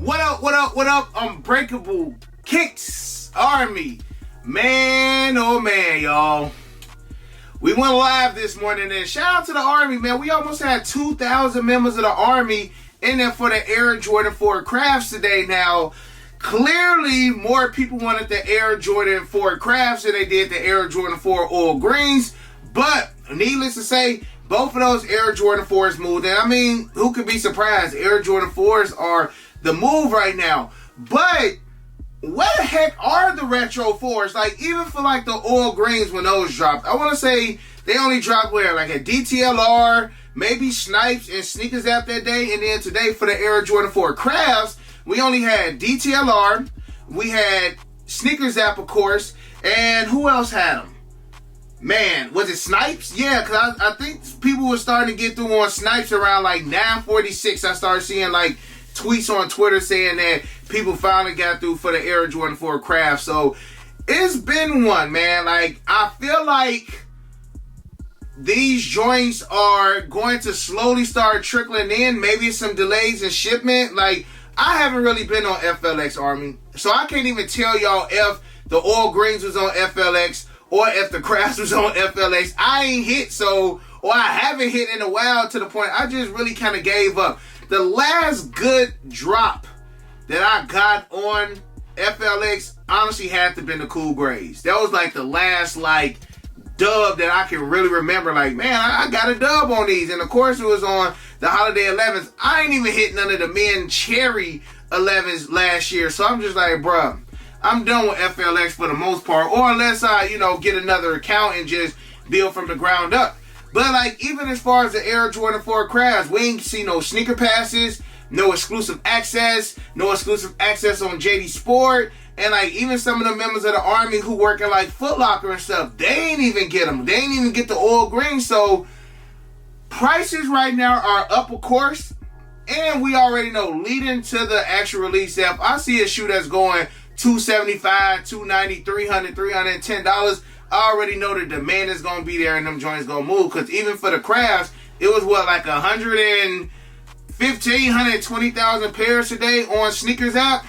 What up, what up, what up, Unbreakable Kicks Army. Man, oh man, y'all. We went live this morning, and shout out to the Army, man. We almost had 2,000 members of the Army in there for the Air Jordan 4 crafts today. Now, clearly, more people wanted the Air Jordan 4 crafts than they did the Air Jordan 4 oil greens. But, needless to say, both of those Air Jordan 4s moved. And I mean, who could be surprised? Air Jordan 4s are the move right now. But where the heck are the retro 4s? Like, even for like the oil greens when those dropped, I want to say they only dropped where? Like a DTLR, maybe Snipes and Sneakers App that day. And then today for the Air Jordan 4 crafts, we only had DTLR, we had Sneakers App, of course, and who else had them? Man, was it Snipes? Yeah, because I think people were starting to get through on Snipes around like 9:46. I started seeing like tweets on Twitter saying that people finally got through for the Air Jordan 4 craft. So it's been one, man. Like, I feel like these joints are going to slowly start trickling in. Maybe some delays in shipment. Like, I haven't really been on FLX, Army, so I can't even tell y'all if the oil greens was on FLX or if the crafts was on FLX. I ain't hit, or I haven't hit in a while, to the point I just really kind of gave up. The last good drop that I got on FLX honestly had to have been the Cool Grays. That was like the last like dub that I can really remember. Like, man, I got a dub on these. And of course it was on the Holiday 11s. I ain't even hit none of the men Cherry 11s last year. So I'm just like, bruh, I'm done with FLX for the most part. Or unless I, get another account and just build from the ground up. But like, even as far as the Air Jordan 4 crafts, we ain't see no sneaker passes, no exclusive access on JD Sport. And like, even some of the members of the Army who work in like Foot Locker and stuff, they ain't even get them. They ain't even get the oil green. So prices right now are up, of course. And we already know, leading to the actual release, if I see a shoe that's going $275, $290, $300, $310, I already know the demand is going to be there and them joints going to move. Because even for the crafts, it was what, like 120,000 pairs today on Sneakers App.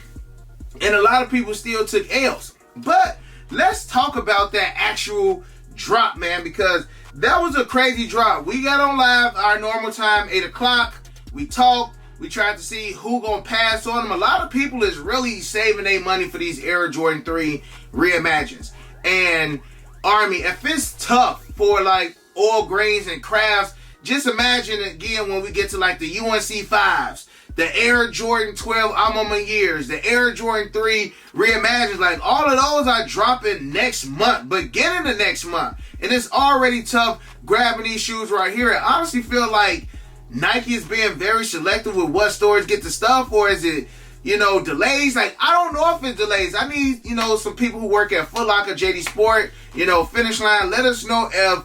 And a lot of people still took L's. But let's talk about that actual drop, man, because that was a crazy drop. We got on live our normal time, 8 o'clock. We talked. We tried to see who gonna pass on them. A lot of people is really saving their money for these Air Jordan 3 reimagines. And Army, if it's tough for like oil greens and crafts, just imagine again when we get to like the UNC 5s, the Air Jordan 12 Alma years, the Air Jordan 3 reimagines. Like, all of those are dropping next month, beginning of next month. And it's already tough grabbing these shoes right here. I honestly feel like Nike is being very selective with what stores get the stuff, or is it, delays? Like, I don't know if it's delays. I need, some people who work at Foot Locker, JD Sport, Finish Line. Let us know if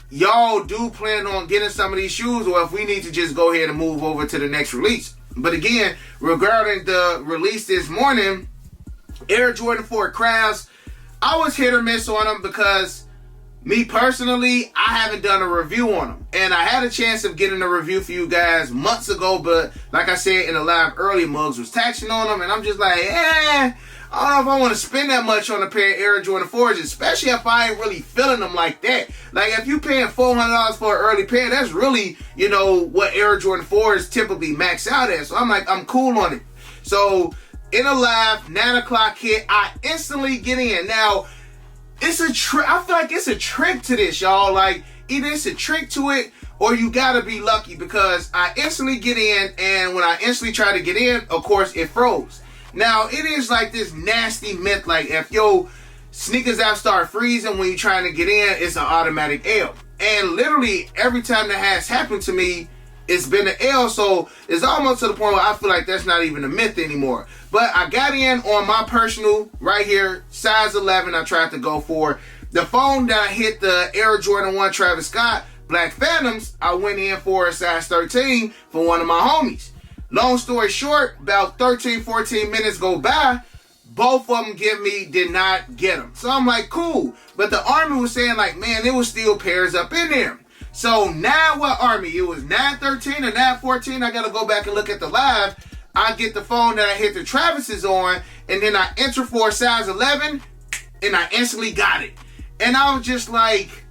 y'all do plan on getting some of these shoes, or if we need to just go ahead and move over to the next release. But again, regarding the release this morning, Air Jordan 4 crafts, I was hit or miss on them because me personally, I haven't done a review on them. And I had a chance of getting a review for you guys months ago, but like I said in the live early, Mugs was taxing on them, and I'm just like, I don't know if I want to spend that much on a pair of Air Jordan 4s, especially if I ain't really feeling them like that. Like, if you paying $400 for an early pair, that's really, what Air Jordan 4s typically max out at. So I'm like, I'm cool on it. So in a live, 9 o'clock hit, I instantly get in. Now, it's a trick. I feel like it's a trick to this, y'all. Like, either it's a trick to it, or you gotta be lucky, because I instantly get in, and when I instantly try to get in, of course, it froze. Now, it is like this nasty myth, like, if your Sneakers App start freezing when you're trying to get in, it's an automatic L. And literally, every time that has happened to me, it's been an L, so it's almost to the point where I feel like that's not even a myth anymore. But I got in on my personal, right here, size 11, I tried to go for. The phone that I hit the Air Jordan 1 Travis Scott Black Phantoms, I went in for a size 13 for one of my homies. Long story short, about 13, 14 minutes go by, both of them did not get them. So I'm like, cool. But the Army was saying like, man, there was still pairs up in there. So now what, Army? It was 9:13 or 9:14. I got to go back and look at the live. I get the phone that I hit the Travis's on, and then I enter for a size 11, and I instantly got it. And I was just like,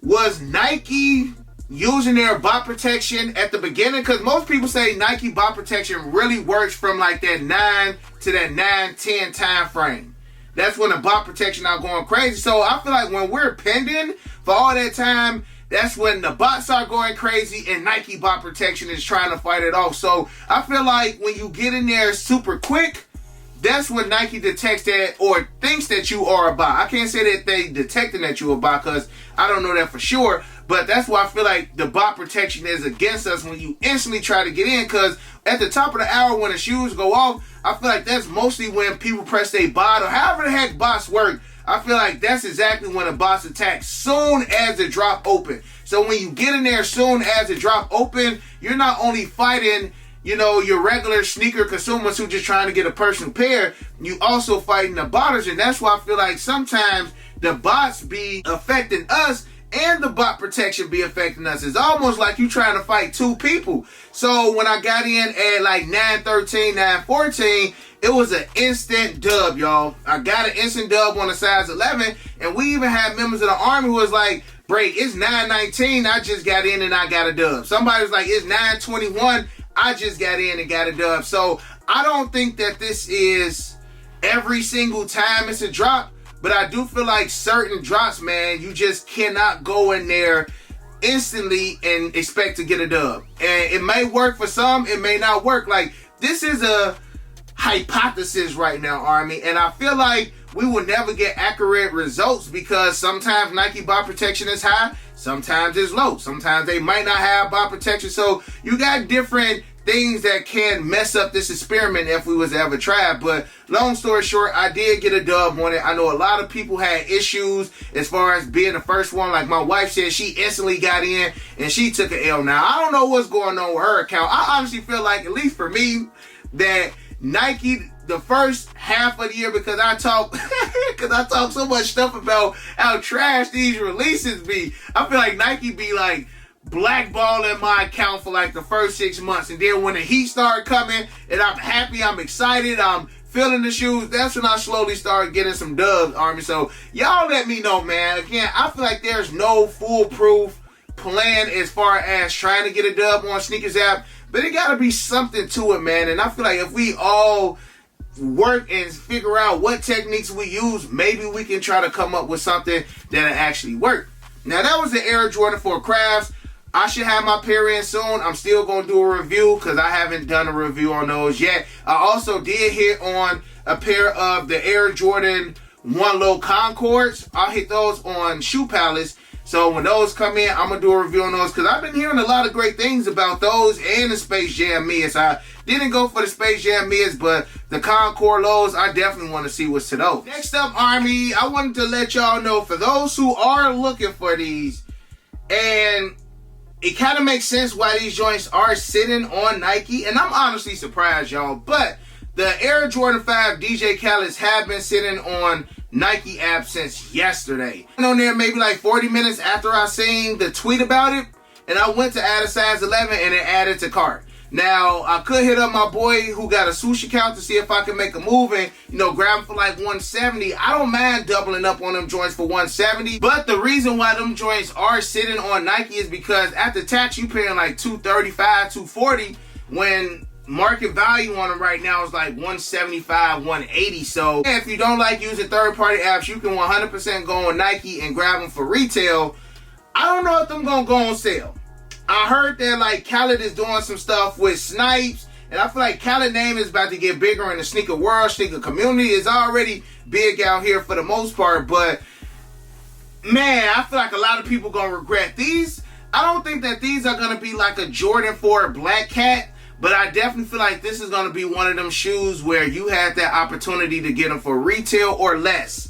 was Nike using their bot protection at the beginning? Because most people say Nike bot protection really works from like that 9 to that 9-10 time frame. That's when the bot protection are going crazy. So I feel like when we're pending for all that time, that's when the bots are going crazy and Nike bot protection is trying to fight it off. So I feel like when you get in there super quick, that's when Nike detects that or thinks that you are a bot. I can't say that they detecting that you're a bot because I don't know that for sure. But that's why I feel like the bot protection is against us when you instantly try to get in. Because at the top of the hour when the shoes go off, I feel like that's mostly when people press their bot or however the heck bots work. I feel like that's exactly when the bots attack soon as the drop open. So when you get in there soon as the drop open, you're not only fighting, you know, your regular sneaker consumers who just trying to get a personal pair, you also fighting the botters. And that's why I feel like sometimes the bots be affecting us and the bot protection be affecting us. It's almost like you trying to fight two people. So when I got in at like 9:13, 9:14, it was an instant dub, y'all. I got an instant dub on a size 11, and we even had members of the Army who was like, break, it's 9:19, I just got in and I got a dub. Somebody was like, it's 9:21, I just got in and got a dub. So I don't think that this is every single time it's a drop, but I do feel like certain drops, man, you just cannot go in there instantly and expect to get a dub. And it may work for some, it may not work. Like, this is a hypothesis right now, Army, and I feel like we will never get accurate results because sometimes Nike bot protection is high, sometimes it's low, sometimes they might not have bot protection. So you got different things that can mess up this experiment if we was to ever try. But long story short, I did get a dub on it. I know a lot of people had issues as far as being the first one. Like my wife said, she instantly got in and she took an L. Now, I don't know what's going on with her account. I honestly feel like, at least for me, that Nike, the first half of the year, because I talk so much stuff about how trash these releases be, I feel like Nike be like blackballing my account for like the first 6 months, and then when the heat started coming and I'm happy, I'm excited, I'm feeling the shoes, that's when I slowly started getting some dubs, Army. So y'all let me know, man. Again, I feel like there's no foolproof plan as far as trying to get a dub on Snkrs app, but it gotta be something to it, man. And I feel like if we all work and figure out what techniques we use, maybe we can try to come up with something that'll actually work. Now, that was the Air Jordan 4 Crafts. I should have my pair in soon. I'm still going to do a review because I haven't done a review on those yet. I also did hit on a pair of the Air Jordan 1 Low Concords. I'll hit those on Shoe Palace. So when those come in, I'm going to do a review on those because I've been hearing a lot of great things about those and the Space Jam Mids. I didn't go for the Space Jam Mids, but the Concord Lows, I definitely want to see what's to those. Next up, Army, I wanted to let y'all know, for those who are looking for these, and it kind of makes sense why these joints are sitting on Nike, and I'm honestly surprised, y'all, but the Air Jordan 5 DJ Khaled's have been sitting on Nike app since yesterday. I went on there maybe like 40 minutes after I seen the tweet about it, and I went to add a size 11 and it added to cart. Now, I could hit up my boy who got a swoosh account to see if I can make a move and, you know, grab him for like 170. I don't mind doubling up on them joints for 170. But the reason why them joints are sitting on Nike is because after tax, you paying like $235, $240 when market value on them right now is like $175, $180. So if you don't like using third-party apps, you can 100% go on Nike and grab them for retail. I don't know if them gonna go on sale. I heard that like Khaled is doing some stuff with Snipes, and I feel like Khaled's name is about to get bigger in the sneaker world. Sneaker community is already big out here for the most part, but man, I feel like a lot of people gonna regret these. I don't think that these are gonna be like a Jordan 4 Black Cat, but I definitely feel like this is gonna be one of them shoes where you had that opportunity to get them for retail or less,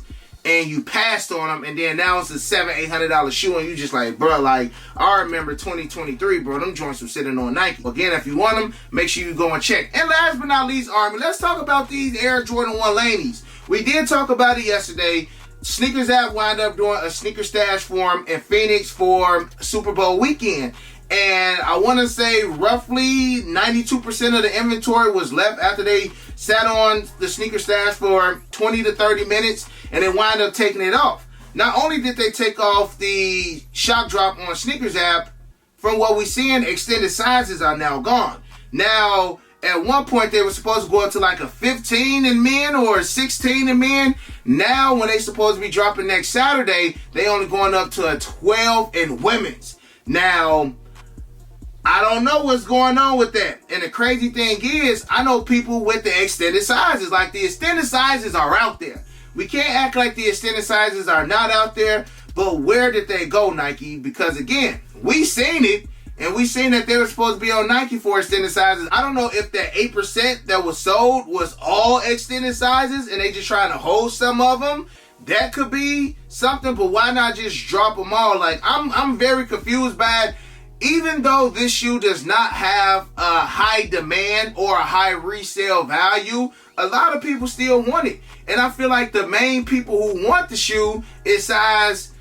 and you passed on them, and then now it's a $700-800 shoe, and you just like, bro, like, I remember 2023, bro, them joints were sitting on Nike. Again, if you want them, make sure you go and check. And last but not least, Army, let's talk about these Air Jordan 1 Laneys. We did talk about it yesterday. Snkrs app wound up doing a sneaker stash for them in Phoenix for Super Bowl weekend. And I want to say roughly 92% of the inventory was left after they sat on the sneaker stash for 20 to 30 minutes and then wind up taking it off. Not only did they take off the shock drop on Snkrs app, from what we're seeing, extended sizes are now gone. Now, at one point, they were supposed to go up to like a 15 in men or a 16 in men. Now, when they're supposed to be dropping next Saturday, they only going up to a 12 in women's. Now, I don't know what's going on with that. And the crazy thing is, I know people with the extended sizes. Like, the extended sizes are out there. We can't act like the extended sizes are not out there. But where did they go, Nike? Because, again, we seen it. And we seen that they were supposed to be on Nike for extended sizes. I don't know if that 8% that was sold was all extended sizes and they just trying to hold some of them. That could be something, but why not just drop them all? Like, I'm very confused by it. Even though this shoe does not have a high demand or a high resale value, a lot of people still want it. And I feel like the main people who want the shoe is size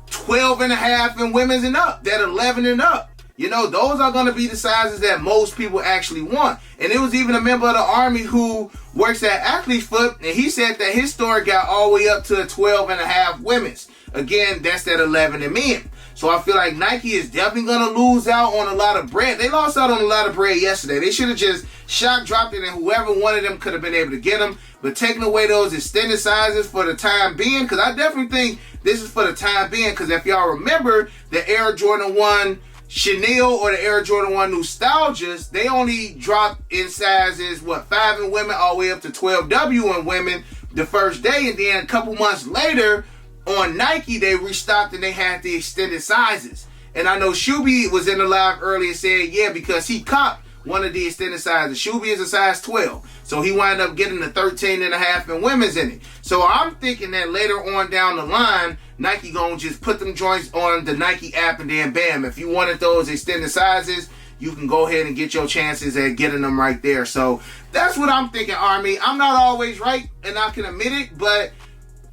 12 and a half in women's and up, that 11 and up. You know, those are going to be the sizes that most people actually want. And it was even a member of the Army who works at Athlete's Foot, and he said that his store got all the way up to a 12 and a half women's. Again, that's that 11 in men. So I feel like Nike is definitely going to lose out on a lot of bread. They lost out on a lot of bread yesterday. They should have just shock dropped it and whoever wanted them could have been able to get them. But taking away those extended sizes for the time being, because I definitely think this is for the time being, because if y'all remember the Air Jordan 1 Chanel or the Air Jordan 1 Nostalgias, they only dropped in sizes, 5 in women all the way up to 12W in women the first day. And then a couple months later on Nike, they restocked and they had the extended sizes. And I know Shuby was in the live earlier saying, yeah, because he copped one of the extended sizes. Shuby is a size 12. So he wound up getting the 13 and a half in women's in it. So I'm thinking that later on down the line, Nike gonna just put them joints on the Nike app and then bam, if you wanted those extended sizes, you can go ahead and get your chances at getting them right there. So that's what I'm thinking, Army. I'm not always right and I can admit it, but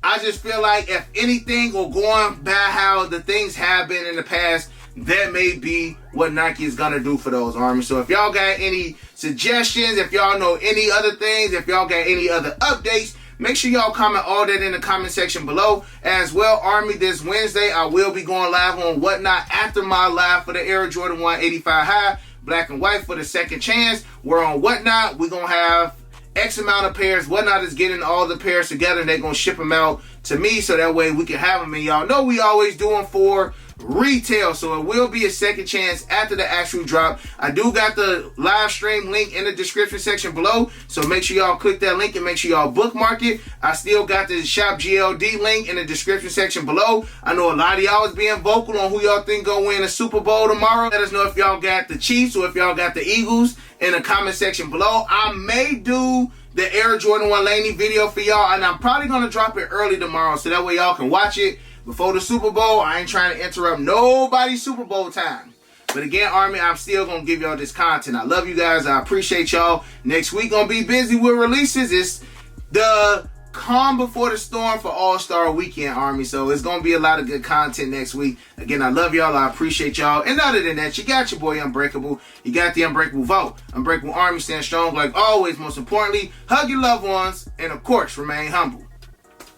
I just feel like if anything or going by how the things have been in the past, that may be what Nike is going to do for those, Army. So if y'all got any suggestions, if y'all know any other things, if y'all got any other updates, make sure y'all comment all that in the comment section below. As well, Army, this Wednesday, I will be going live on Whatnot after my live for the Air Jordan 185 High, black and white for the second chance. We're on Whatnot. We're going to have X amount of pairs. Whatnot is getting all the pairs together and they're going to ship them out to me so that way we can have them. And y'all know we always do them for retail, so it will be a second chance after the actual drop. I do got the live stream link in the description section below, so make sure y'all click that link and make sure y'all bookmark it. I still got the Shopgld link in the description section below. I know a lot of y'all is being vocal on who y'all think gonna win the Super Bowl tomorrow. Let us know if y'all got the Chiefs or if y'all got the Eagles in the comment section below. I may do the Air Jordan 1 Laney video for y'all, and I'm probably gonna drop it early tomorrow so that way y'all can watch it before the Super Bowl. I ain't trying to interrupt nobody's Super Bowl time. But again, Army, I'm still going to give y'all this content. I love you guys. I appreciate y'all. Next week going to be busy with releases. It's the calm before the storm for All-Star Weekend, Army. So it's going to be a lot of good content next week. Again, I love y'all. I appreciate y'all. And other than that, you got your boy Unbreakable. You got the Unbreakable vote. Unbreakable Army, stand strong like always. Most importantly, hug your loved ones. And of course, remain humble.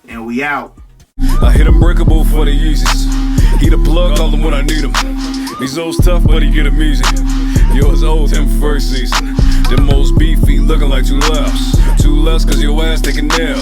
And we out. I hit Unbreakable for the Yeezys. He the plug, call him when I need him. These old's tough, but he get him easy. Yours old, him first season. Them most beefy, looking like 2 lefts. 2 less, cause your ass taking nail.